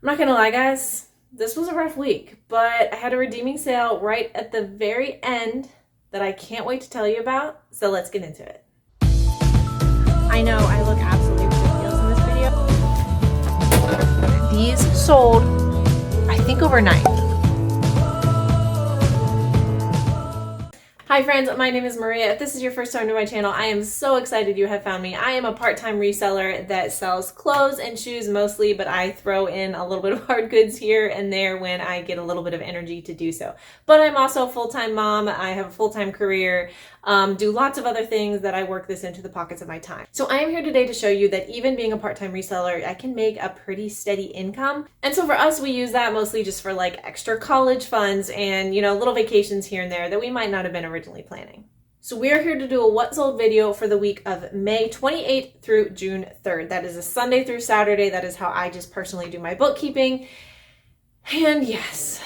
I'm not gonna lie, guys, this was a rough week, but I had a redeeming sale right at the very end that I can't wait to tell you about, so let's get into it. I know I look absolutely ridiculous in this video. These sold, I think, overnight. Hi friends, my name is Maria. If this is your first time to my channel, I am so excited you have found me. I am a part-time reseller that sells clothes and shoes mostly, but I throw in a little bit of hard goods here and there when I get a little bit of energy to do so. But I'm also a full-time mom. I have a full-time career, do lots of other things that I work this into the pockets of my time. So I am here today to show you that even being a part-time reseller, I can make a pretty steady income. And so for us, we use that mostly just for like extra college funds and, little vacations here and there that we might not have been originally planning. So we are here to do a what sold video for the week of May 28th through June 3rd. That is a Sunday through Saturday. That is how I just personally do my bookkeeping. And yes,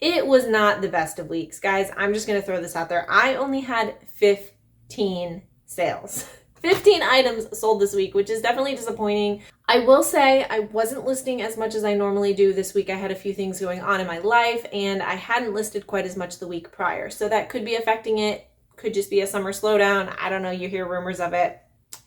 it was not the best of weeks, guys. I'm just going to throw this out there. I only had 15 sales. 15 items sold this week, which is definitely disappointing. I will say I wasn't listing as much as I normally do this week. I had a few things going on in my life and I hadn't listed quite as much the week prior. So that could be affecting it. Could just be a summer slowdown. I don't know. You hear rumors of it.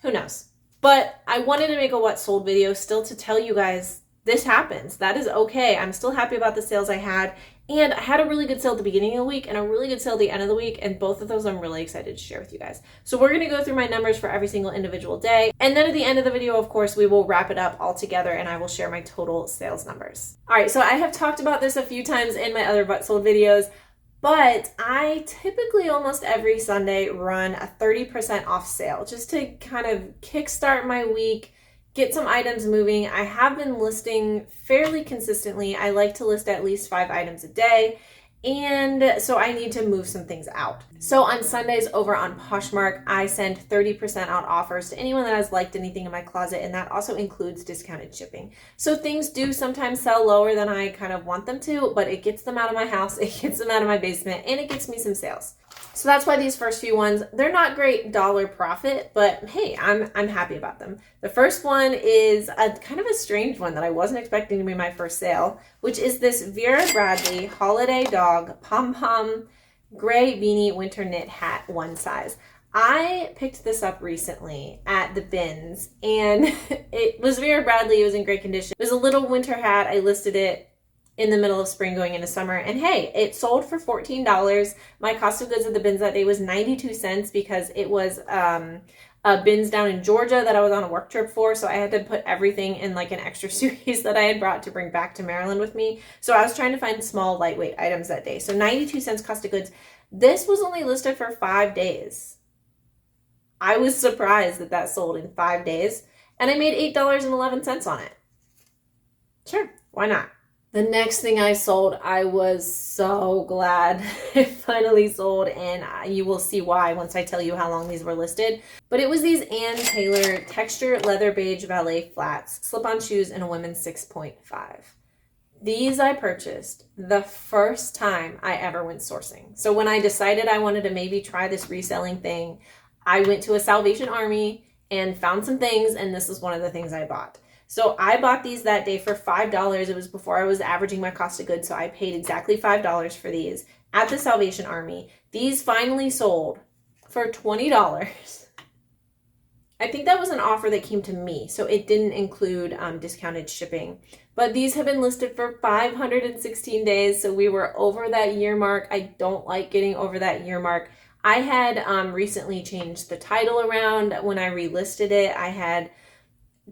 Who knows? But I wanted to make a what sold video still to tell you guys this happens. That is okay. I'm still happy about the sales I had. And I had a really good sale at the beginning of the week and a really good sale at the end of the week. And both of those I'm really excited to share with you guys. So we're going to go through my numbers for every single individual day. And then at the end of the video, of course, we will wrap it up all together and I will share my total sales numbers. All right, so I have talked about this a few times in my other what sold videos, but I typically almost every Sunday run a 30% off sale just to kind of kickstart my week, get some items moving. I have been listing fairly consistently. I like to list at least 5 items a day. And so I need to move some things out. So on Sundays over on Poshmark, I send 30% out offers to anyone that has liked anything in my closet. And that also includes discounted shipping. So things do sometimes sell lower than I kind of want them to, but it gets them out of my house, it gets them out of my basement, and it gets me some sales. So that's why these first few ones, they're not great dollar profit, but hey, I'm happy about them. The first one is a kind of a strange one that I wasn't expecting to be my first sale, which is this Vera Bradley Holiday Dog Pom-Pom Gray Beanie Winter Knit Hat, one size. I picked this up recently at the bins and it was Vera Bradley. It was in great condition. It was a little winter hat. I listed it in the middle of spring going into summer. And hey, it sold for $14. My cost of goods at the bins that day was 92 cents because it was a bins down in Georgia that I was on a work trip for. So I had to put everything in like an extra suitcase that I had brought to bring back to Maryland with me. So I was trying to find small, lightweight items that day. So 92 cents cost of goods. This was only listed for 5 days. I was surprised that that sold in 5 days. And I made $8.11 on it. Sure, why not? The next thing I sold, I was so glad it finally sold, and you will see why once I tell you how long these were listed. But it was these Ann Taylor texture leather beige valet flats, slip-on shoes in a women's 6.5. These I purchased the first time I ever went sourcing. So when I decided I wanted to maybe try this reselling thing, I went to a Salvation Army and found some things, and this is one of the things I bought. So I bought these that day for $5. It was before I was averaging my cost of goods, so I paid exactly $5 for these at the Salvation Army. These finally sold for $20. I think that was an offer that came to me, so it didn't include discounted shipping. But these have been listed for 516 days, so we were over that year mark. I don't like getting over that year mark. I had recently changed the title around when I relisted it. I had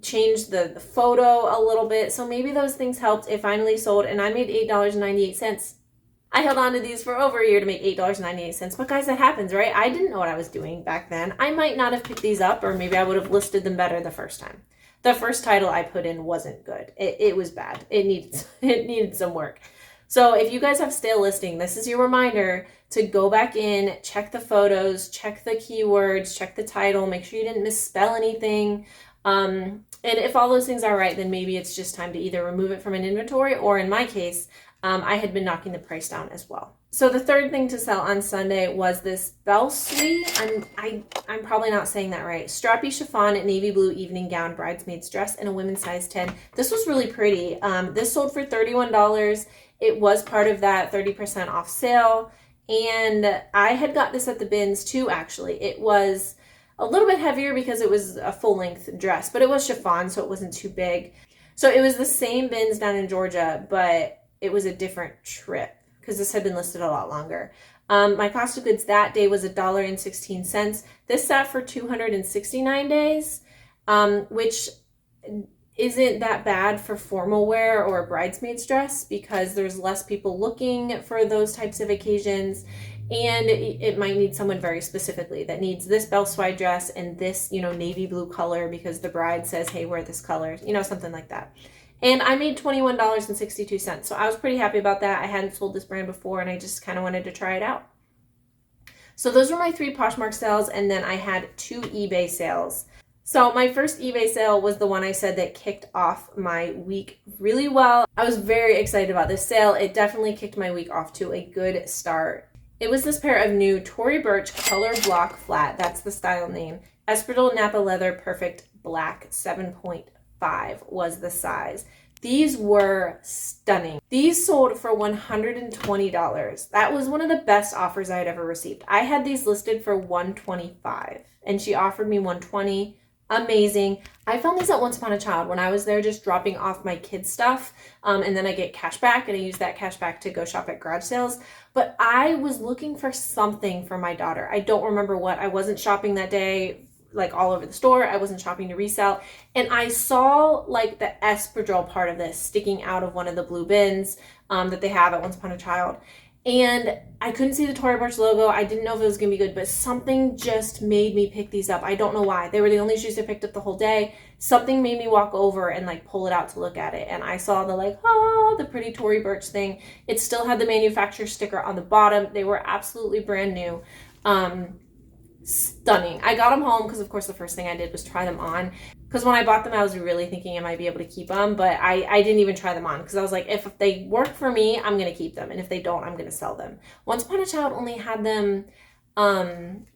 changed the photo a little bit, so maybe those things helped. It finally sold and I made $8.98. I held on to these for over a year to make $8.98. But guys, that happens, right? I didn't know what I was doing back then. I might not have picked these up, or maybe I would have listed them better the first time. The first title I put in wasn't good. It was bad. It needed some work. So if you guys have stale listing, this is your reminder to go back in, check the photos, check the keywords, check the title, make sure you didn't misspell anything. And if all those things are right, then maybe it's just time to either remove it from an inventory, or in my case, I had been knocking the price down as well. So the third thing to sell on Sunday was this Belle Suite. I'm probably not saying that right. Strappy chiffon navy blue evening gown bridesmaid's dress in a women's size 10. This was really pretty. This sold for $31. It was part of that 30% off sale. And I had got this at the bins too, actually. It was a little bit heavier because it was a full length dress, but it was chiffon, so it wasn't too big. So it was the same bins down in Georgia, but it was a different trip, because this had been listed a lot longer. My cost of goods that day was $1.16. This sat for 269 days, which isn't that bad for formal wear or a bridesmaid's dress, because there's less people looking for those types of occasions, and it might need someone very specifically that needs this Belle Suite dress and this, navy blue color because the bride says, hey, wear this color, something like that. And I made $21.62. So I was pretty happy about that. I hadn't sold this brand before, and I just kind of wanted to try it out. So those were my 3 Poshmark sales, and then I had 2 eBay sales. So my first eBay sale was the one I said that kicked off my week really well. I was very excited about this sale. It definitely kicked my week off to a good start. It was this pair of new Tory Burch Color Block Flat, that's the style name, Espadrille Napa Leather Perfect Black 7.5 was the size. These were stunning. These sold for $120. That was one of the best offers I had ever received. I had these listed for $125 and she offered me $120. Amazing. I found these at Once Upon a Child when I was there just dropping off my kids' stuff, and then I get cash back, and I use that cash back to go shop at garage sales. But I was looking for something for my daughter. I don't remember what. I wasn't shopping that day like all over the store. I wasn't shopping to resell, and I saw like the espadrille part of this sticking out of one of the blue bins that they have at Once Upon a Child. And I couldn't see the Tory Burch logo. I didn't know if it was going to be good, but something just made me pick these up. I don't know why. They were the only shoes I picked up the whole day. Something made me walk over and like pull it out to look at it. And I saw the pretty Tory Burch thing. It still had the manufacturer sticker on the bottom. They were absolutely brand new. Stunning. I got them home because of course the first thing I did was try them on, because when I bought them I was really thinking I might be able to keep them, but I didn't even try them on because I was like, if they work for me, I'm gonna keep them, and if they don't, I'm gonna sell them. Once Upon a Child only had them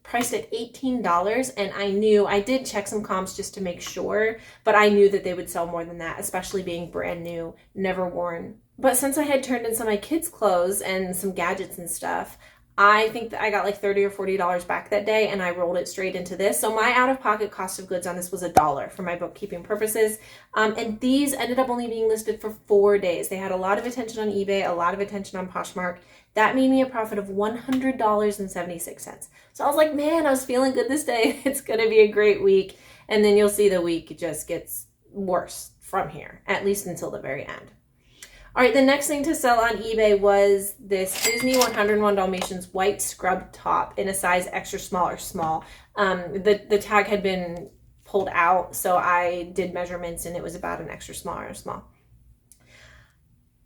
priced at $18, and I did check some comps just to make sure, but I knew that they would sell more than that, especially being brand new, never worn. But since I had turned in some of my kids' clothes and some gadgets and stuff, I think that I got like $30 or $40 back that day, and I rolled it straight into this. So my out-of-pocket cost of goods on this was $1 for my bookkeeping purposes. And these ended up only being listed for 4 days. They had a lot of attention on eBay, a lot of attention on Poshmark. That made me a profit of $100.76. So I was like, man, I was feeling good this day. It's going to be a great week. And then you'll see the week just gets worse from here, at least until the very end. All right, the next thing to sell on eBay was this Disney 101 Dalmatians white scrub top in a size extra small or small. The tag had been pulled out, so I did measurements, and it was about an extra small or small.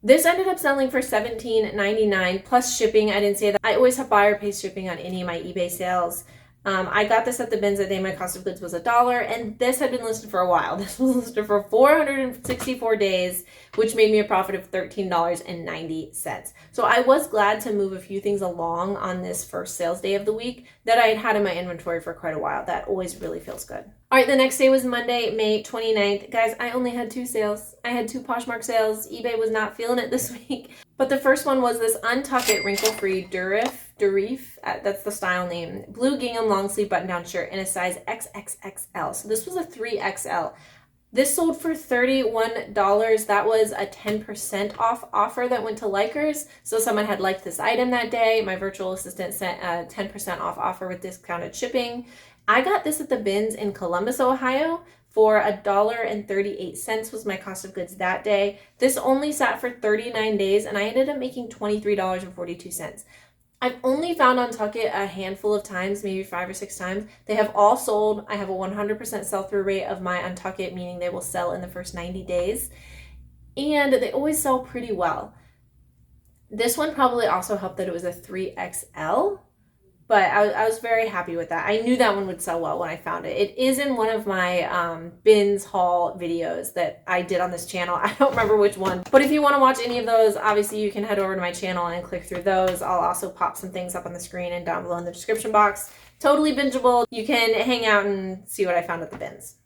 This ended up selling for $17.99 plus shipping. I didn't say that. I always have buyer pays shipping on any of my eBay sales. I got this at the bins that day. My cost of goods was $1, and this had been listed for a while. This was listed for 464 days, which made me a profit of $13.90. So I was glad to move a few things along on this first sales day of the week that I had had in my inventory for quite a while. That always really feels good. All right, the next day was Monday, May 29th. Guys, I only had 2 sales. I had 2 Poshmark sales. eBay was not feeling it this week. But the first one was this Untuck It wrinkle-free Durif, that's the style name, blue gingham long sleeve button-down shirt in a size XXXL. So this was a 3XL. This sold for $31. That was a 10% off offer that went to likers. So someone had liked this item that day. My virtual assistant sent a 10% off offer with discounted shipping. I got this at the bins in Columbus, Ohio for $1.38 was my cost of goods that day. This only sat for 39 days, and I ended up making $23.42. I've only found Untuck It a handful of times, maybe 5 or 6 times. They have all sold. I have a 100% sell-through rate of my Untuck It, meaning they will sell in the first 90 days. And they always sell pretty well. This one probably also helped that it was a 3XL. but I was very happy with that. I knew that one would sell well when I found it. It is in one of my bins haul videos that I did on this channel. I don't remember which one, but if you want to watch any of those, obviously you can head over to my channel and click through those. I'll also pop some things up on the screen and down below in the description box. Totally bingeable. You can hang out and see what I found at the bins.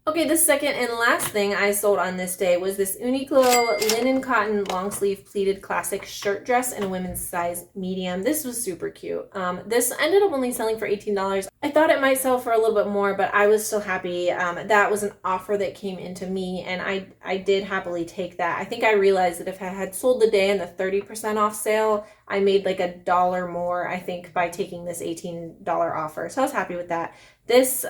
Okay, the second and last thing I sold on this day was this Uniqlo linen cotton long sleeve pleated classic shirt dress in a women's size medium. This was super cute. This ended up only selling for $18. I thought it might sell for a little bit more, but I was still happy. That was an offer that came into me, and I did happily take that. I think I realized that if I had sold the day in the 30% off sale, I made like $1 more, I think, by taking this $18 offer. So I was happy with that. This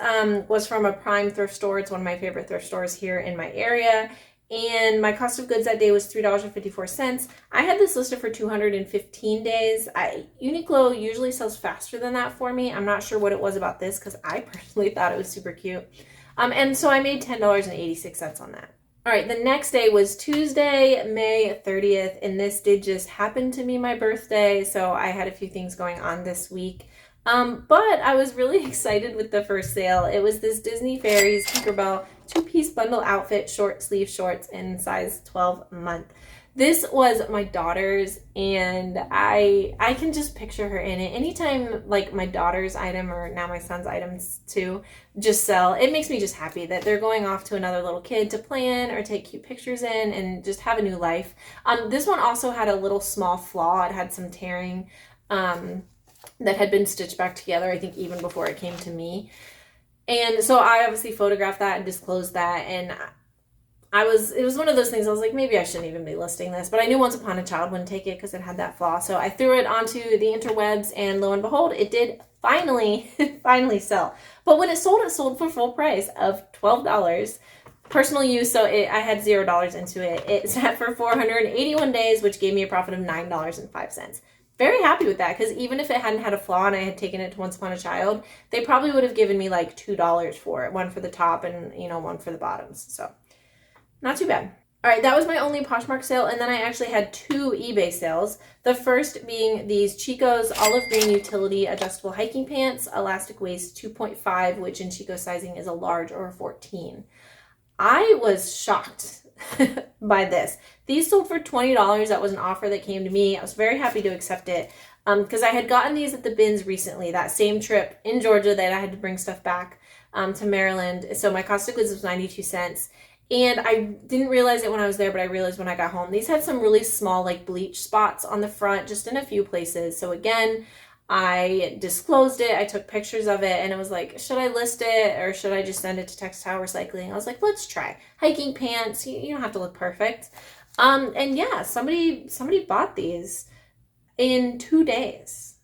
was from a Prime thrift store. It's one of my favorite thrift stores here in my area. And my cost of goods that day was $3.54. I had this listed for 215 days. Uniqlo usually sells faster than that for me. I'm not sure what it was about this because I personally thought it was super cute. And so I made $10.86 on that. All right, the next day was Tuesday, May 30th, and this did just happen to be my birthday, so I had a few things going on this week. But I was really excited with the first sale. It was this Disney Fairies Tinkerbell 2-piece bundle outfit, short sleeve shorts in size 12 month. This was my daughter's, and I can just picture her in it. Anytime like my daughter's item, or now my son's items too, just sell, it makes me just happy that they're going off to another little kid to play in or take cute pictures in and just have a new life. This one also had a little small flaw. It had some tearing that had been stitched back together, I think even before it came to me. And so I obviously photographed that and disclosed that, and it was one of those things I was like, maybe I shouldn't even be listing this, but I knew Once Upon a Child wouldn't take it because it had that flaw. So I threw it onto the interwebs, and lo and behold, it did finally sell. But when it sold for full price of $12. Personal use, so I had $0 into it. It sat for 481 days, which gave me a profit of $9.05. Very happy with that, because even if it hadn't had a flaw and I had taken it to Once Upon a Child, they probably would have given me like $2 for it. One for the top and, one for the bottoms. So not too bad. All right, that was my only Poshmark sale, and then I actually had 2 eBay sales. The first being these Chico's olive green utility adjustable hiking pants, elastic waist 2.5, which in Chico sizing is a large or a 14. I was shocked by this. These sold for $20. That was an offer that came to me. I was very happy to accept it because I had gotten these at the bins recently, that same trip in Georgia that I had to bring stuff back to Maryland. So my cost of goods was 92 cents. And I didn't realize it when I was there, but I realized when I got home. These had some really small like bleach spots on the front, just in a few places. So again, I disclosed it. I took pictures of it, and it was like, should I list it or should I just send it to textile recycling? I was like, let's try. Hiking pants, you don't have to look perfect. And yeah, somebody bought these in 2 days.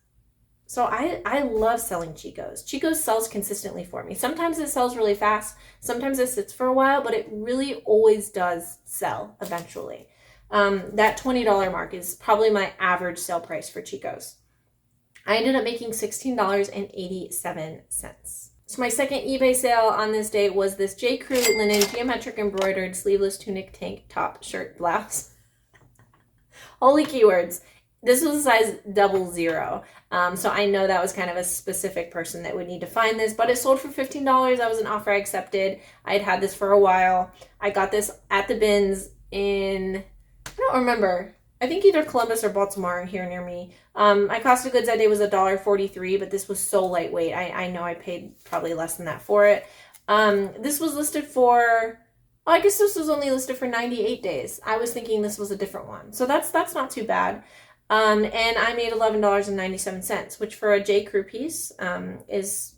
So I love selling Chico's. Chico's sells consistently for me. Sometimes it sells really fast. Sometimes it sits for a while, but it really always does sell eventually. That $20 mark is probably my average sale price for Chico's. I ended up making $16.87. So my second eBay sale on this day was this J. Crew linen geometric embroidered sleeveless tunic tank top shirt blouse. Holy keywords. This was a size 00. So I know that was kind of a specific person that would need to find this, but it sold for $15. That was an offer I accepted. I had this for a while. I got this at the bins in, I don't remember, I think either Columbus or Baltimore here near me. My cost of goods that day was $1.43, but this was so lightweight. I know I paid probably less than that for it. This was listed for, I guess this was only listed for 98 days. I was thinking this was a different one. So that's not too bad. And I made $11.97, which for a J. Crew piece is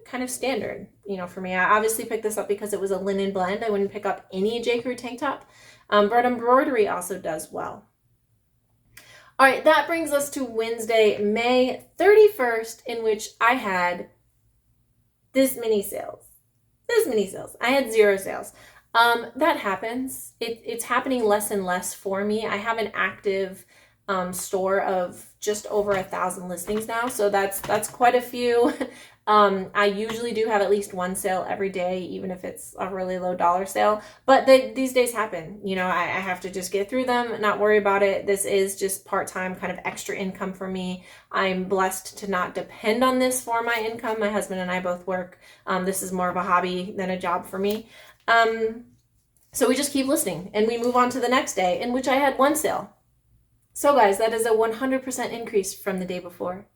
kind of standard, for me. I obviously picked this up because it was a linen blend. I wouldn't pick up any J. Crew tank top. But embroidery also does well. All right, that brings us to Wednesday, May 31st, in which I had this many sales. I had 0 sales. That happens. It's happening less and less for me. I have an active store of just over 1,000 listings now, so that's quite a few. I usually do have at least one sale every day, even if it's a really low dollar sale. But these days happen. You know, I have to just get through them, not worry about it. This is just part-time kind of extra income for me. I'm blessed to not depend on this for my income. My husband and I both work. This is more of a hobby than a job for me. So we just keep listing and we move on to the next day, in which I had one sale. So guys, that is a 100% increase from the day before.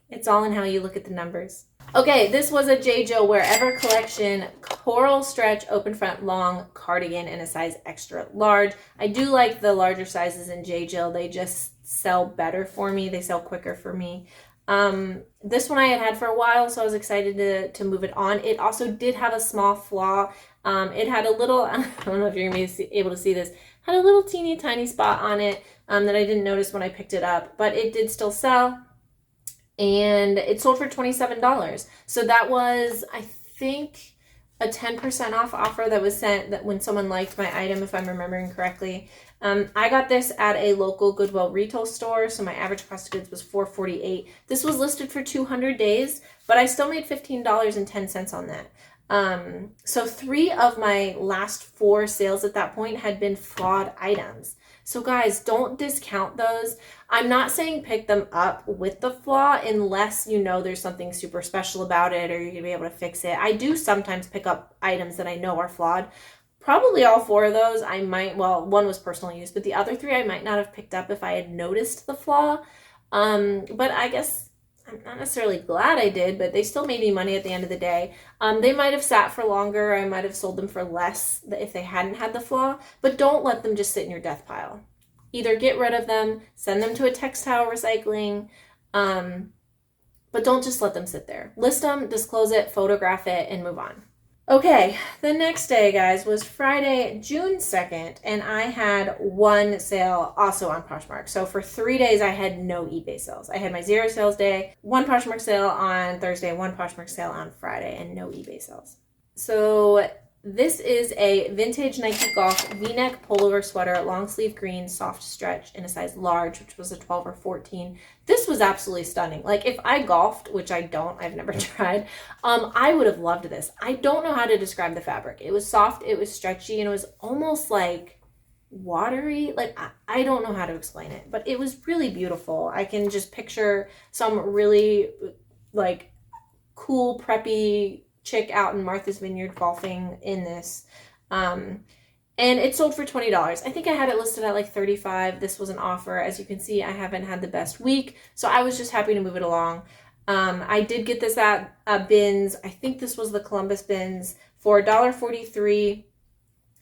It's all in how you look at the numbers. Okay, this was a J. Jill Wherever collection, coral stretch, open front long cardigan in a size extra large. I do like the larger sizes in J. Jill. They just sell better for me. They sell quicker for me. This one I had for a while, so I was excited to move it on. It also did have a small flaw. It had a little, I don't know if you're going to be able to see this, had a little teeny tiny spot on it that I didn't notice when I picked it up, but it did still sell. And it sold for $27. So that was, I think, a 10% off offer that was sent that when someone liked my item, if I'm remembering correctly. I got this at a local Goodwill retail store, so my average cost of goods was $4.48. This was listed for 200 days, but I still made $15.10 on that. So 3 of my last 4 sales at that point had been flawed items. So guys, don't discount those. I'm not saying pick them up with the flaw unless you know there's something super special about it or you're gonna be able to fix it. I do sometimes pick up items that I know are flawed. Probably all 4 of those I might, well, one was personal use, but the other 3 I might not have picked up if I had noticed the flaw. But I guess I'm not necessarily glad I did, but they still made me money at the end of the day. They might have sat for longer. I might have sold them for less if they hadn't had the flaw, but don't let them just sit in your death pile. Either get rid of them, send them to a textile recycling, but don't just let them sit there. List them, disclose it, photograph it, and move on. Okay, the next day, guys, was Friday, June 2nd, and I had one sale also on Poshmark. So for 3 days, I had no eBay sales. I had my 0 sales day, one Poshmark sale on Thursday, one Poshmark sale on Friday, and no eBay sales. So this is a vintage Nike Golf V-neck pullover sweater, long sleeve green, soft stretch in a size large, which was a 12 or 14. This was absolutely stunning. Like if I golfed, which I don't, I've never tried, I would have loved this. I don't know how to describe the fabric. It was soft, it was stretchy, and it was almost like watery. Like I don't know how to explain it, but it was really beautiful. I can just picture some really like cool, preppy chick out in Martha's Vineyard golfing in this. And it sold for $20. I think I had it listed at like $35. This was an offer. As you can see, I haven't had the best week, so I was just happy to move it along. I did get this at Bins. I think this was the Columbus Bins for $1.43.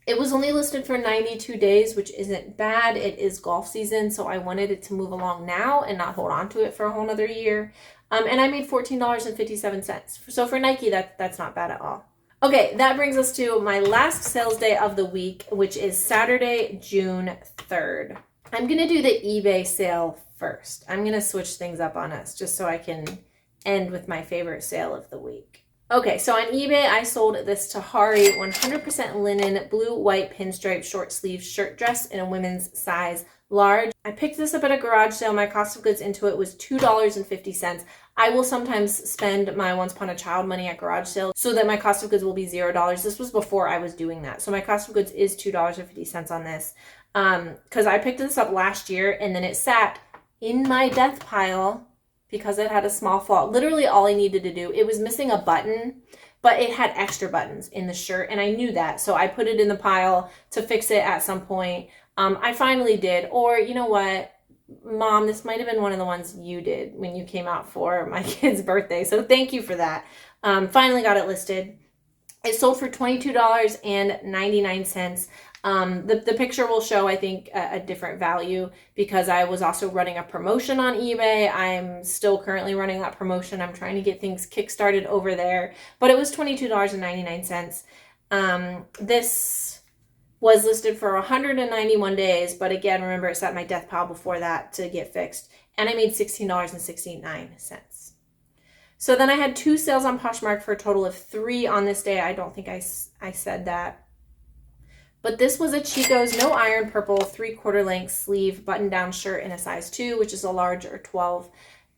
It was only listed for 92 days, which isn't bad. It is golf season, so I wanted it to move along now and not hold on to it for a whole nother year. And I made $14.57. So for Nike, that's not bad at all. Okay, that brings us to my last sales day of the week, which is Saturday, June 3rd. I'm going to do the eBay sale first. I'm going to switch things up on us just so I can end with my favorite sale of the week. Okay, so on eBay, I sold this Tahari 100% linen, blue, white, pinstripe, short sleeve shirt dress in a women's size large. I picked this up at a garage sale. My cost of goods into it was $2.50. I will sometimes spend my Once Upon a Child money at garage sales so that my cost of goods will be $0. This was before I was doing that. So my cost of goods is $2.50 on this. Because I picked this up last year and then it sat in my death pile because it had a small flaw. Literally all I needed to do, it was missing a button, but it had extra buttons in the shirt and I knew that. So I put it in the pile to fix it at some point. I finally did. Or you know what, Mom, this might have been one of the ones you did when you came out for my kid's birthday. So thank you for that. Finally got it listed. It sold for $22.99. The picture will show, I think, a different value because I was also running a promotion on eBay. I'm still currently running that promotion. I'm trying to get things kickstarted over there, but it was $22.99. This was listed for 191 days, but again, remember it sat in my death pile before that to get fixed, and I made $16.69. So then I had 2 sales on Poshmark for a total of 3 on this day. I don't think I said that. But this was a Chico's no iron purple 3/4 length sleeve button down shirt in a size 2, which is a large or 12.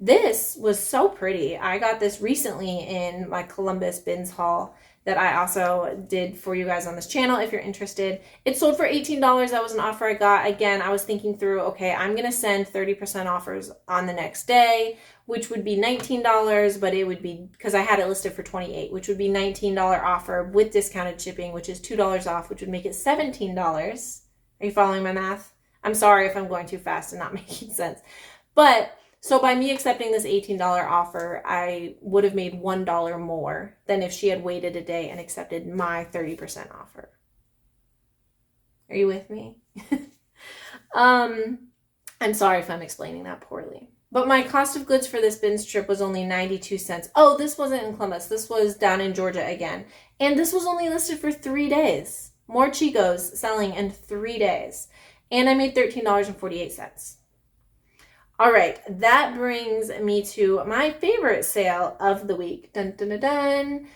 This was so pretty. I got this recently in my Columbus bins haul that I also did for you guys on this channel if you're interested. It sold for $18. That was an offer I got. Again, I was thinking through, okay, I'm going to send 30% offers on the next day, which would be $19, but it would be, because I had it listed for $28, which would be $19 offer with discounted shipping, which is $2 off, which would make it $17. Are you following my math? I'm sorry if I'm going too fast and not making sense. But so by me accepting this $18 offer, I would have made $1 more than if she had waited a day and accepted my 30% offer. Are you with me? I'm sorry if I'm explaining that poorly. But my cost of goods for this bins trip was only 92 cents. Oh, this wasn't in Columbus. This was down in Georgia again. And this was only listed for 3 days. More Chicos selling in 3 days. And I made $13.48. All right, that brings me to my favorite sale of the week. Dun, dun, dun, dun.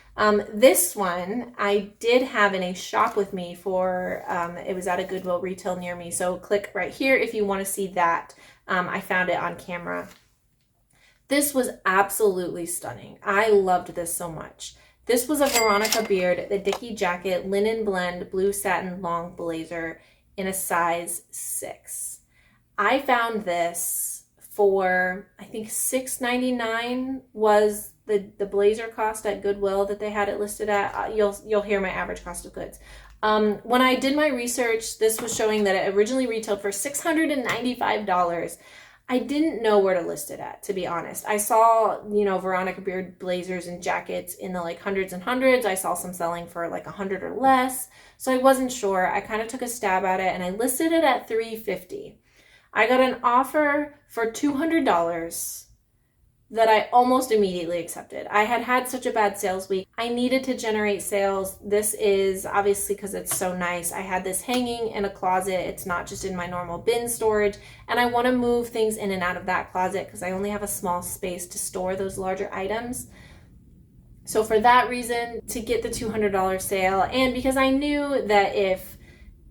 This one I did have in a shop with me for, it was at a Goodwill retail near me. So click right here if you want to see that. I found it on camera. This was absolutely stunning. I loved this so much. This was a Veronica Beard, the Dickie Jacket, linen blend, blue satin long blazer in a size 6. I found this for, I think $6.99 was the blazer cost at Goodwill that they had it listed at. You'll hear my average cost of goods. When I did my research, this was showing that it originally retailed for $695. I didn't know where to list it at, to be honest. I saw, Veronica Beard blazers and jackets in the like hundreds and hundreds. I saw some selling for like 100 or less. So I wasn't sure. I kind of took a stab at it and I listed it at $350. I got an offer for $200 that I almost immediately accepted. I had such a bad sales week. I needed to generate sales. This is obviously because it's so nice. I had this hanging in a closet. It's not just in my normal bin storage. And I want to move things in and out of that closet because I only have a small space to store those larger items. So for that reason, to get the $200 sale, and because I knew that if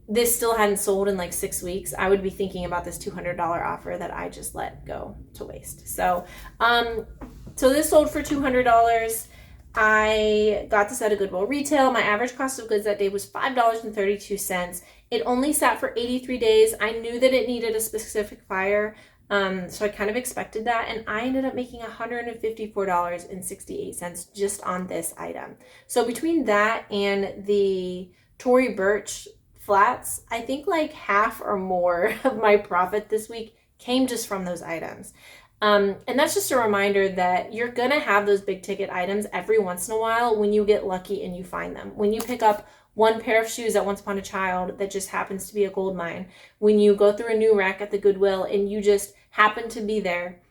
this still hadn't sold in like 6 weeks, I would be thinking about this $200 offer that I just let go to waste. So, so this sold for $200. I got this at a Goodwill retail. My average cost of goods that day was $5.32. It only sat for 83 days. I knew that it needed a specific buyer. So I kind of expected that. And I ended up making $154.68 just on this item. So between that and the Tory Burch flats, I think like half or more of my profit this week came just from those items. And that's just a reminder that you're gonna have those big ticket items every once in a while when you get lucky and you find them. When you pick up one pair of shoes at Once Upon a Child that just happens to be a gold mine. When you go through a new rack at the Goodwill and you just happen to be there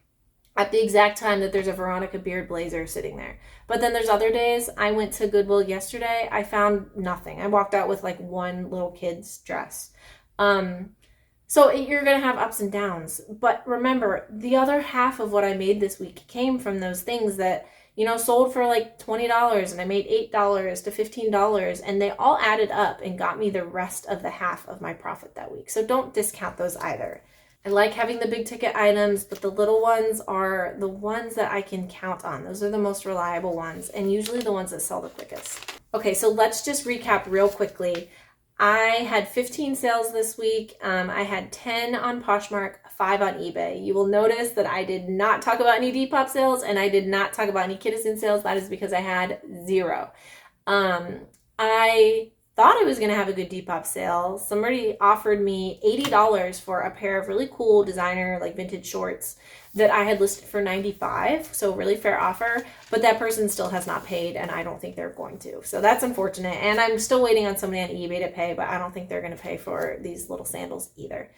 at the exact time that there's a Veronica Beard blazer sitting there. But then there's other days. I went to Goodwill yesterday. I found nothing. I walked out with like one little kid's dress. So you're going to have ups and downs. But remember, the other half of what I made this week came from those things that, sold for like $20 and I made $8 to $15 and they all added up and got me the rest of the half of my profit that week. So don't discount those either. I like having the big ticket items, but the little ones are the ones that I can count on. Those are the most reliable ones and usually the ones that sell the quickest. Okay, so let's just recap real quickly. I had 15 sales this week. I had 10 on Poshmark, 5 on eBay. You will notice that I did not talk about any Depop sales and I did not talk about any Kittison sales. That is because I had 0. I thought I was going to have a good Depop sale. Somebody offered me $80 for a pair of really cool designer, like vintage shorts that I had listed for $95. So really fair offer, but that person still has not paid and I don't think they're going to. So that's unfortunate. And I'm still waiting on somebody on eBay to pay, but I don't think they're going to pay for these little sandals either.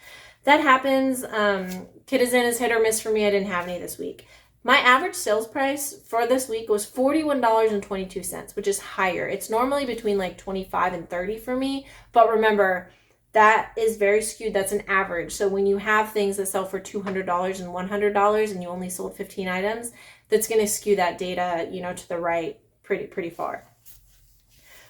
That happens. Kittison is hit or miss for me. I didn't have any this week. My average sales price for this week was $41.22, which is higher. It's normally between like $25 and $30 for me. But remember, that is very skewed. That's an average. So when you have things that sell for $200 and $100 and you only sold 15 items, that's going to skew that data, to the right pretty far.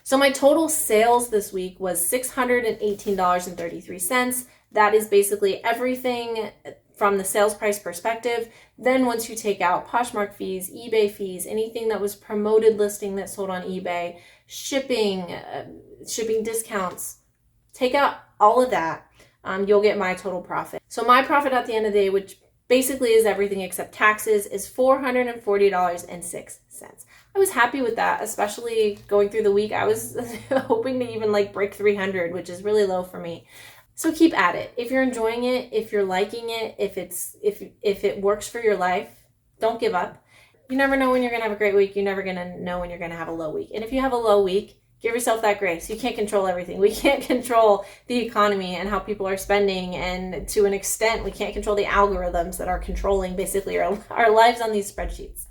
So my total sales this week was $618.33. That is basically everything from the sales price perspective. Then once you take out Poshmark fees, eBay fees, anything that was promoted listing that sold on eBay, shipping discounts, take out all of that, you'll get my total profit. So my profit at the end of the day, which basically is everything except taxes, is $440.06. I was happy with that, especially going through the week. I was hoping to even like break 300, which is really low for me. So keep at it. If you're enjoying it, if you're liking it, if it works for your life, don't give up. You never know when you're going to have a great week. You're never going to know when you're going to have a low week. And if you have a low week, give yourself that grace. You can't control everything. We can't control the economy and how people are spending. And to an extent, we can't control the algorithms that are controlling basically our lives on these spreadsheets.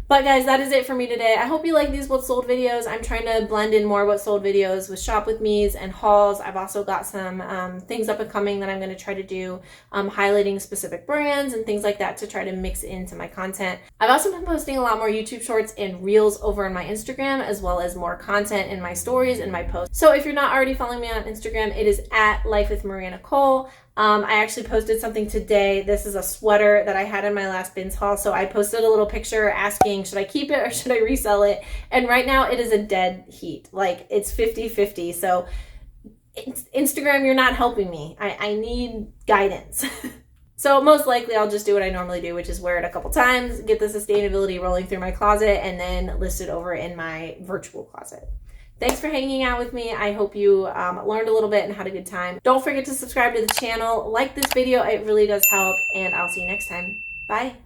But guys, that is it for me today. I hope you like these What's Sold videos. I'm trying to blend in more What's Sold videos with shop with me's and hauls. I've also got some things up and coming that I'm going to try to do, highlighting specific brands and things like that to try to mix into my content. I've also been posting a lot more YouTube shorts and reels over on my Instagram, as well as more content in my stories and my posts. So if you're not already following me on Instagram, it is at Life with MariaNicole. I actually posted something today. This is a sweater that I had in my last bins haul. So I posted a little picture asking, should I keep it or should I resell it? And right now it is a dead heat. Like it's 50-50. So Instagram, you're not helping me. I need guidance. So most likely I'll just do what I normally do, which is wear it a couple times, get the sustainability rolling through my closet, and then list it over in my virtual closet. Thanks for hanging out with me. I hope you learned a little bit and had a good time. Don't forget to subscribe to the channel, like this video. It really does help, and I'll see you next time. Bye.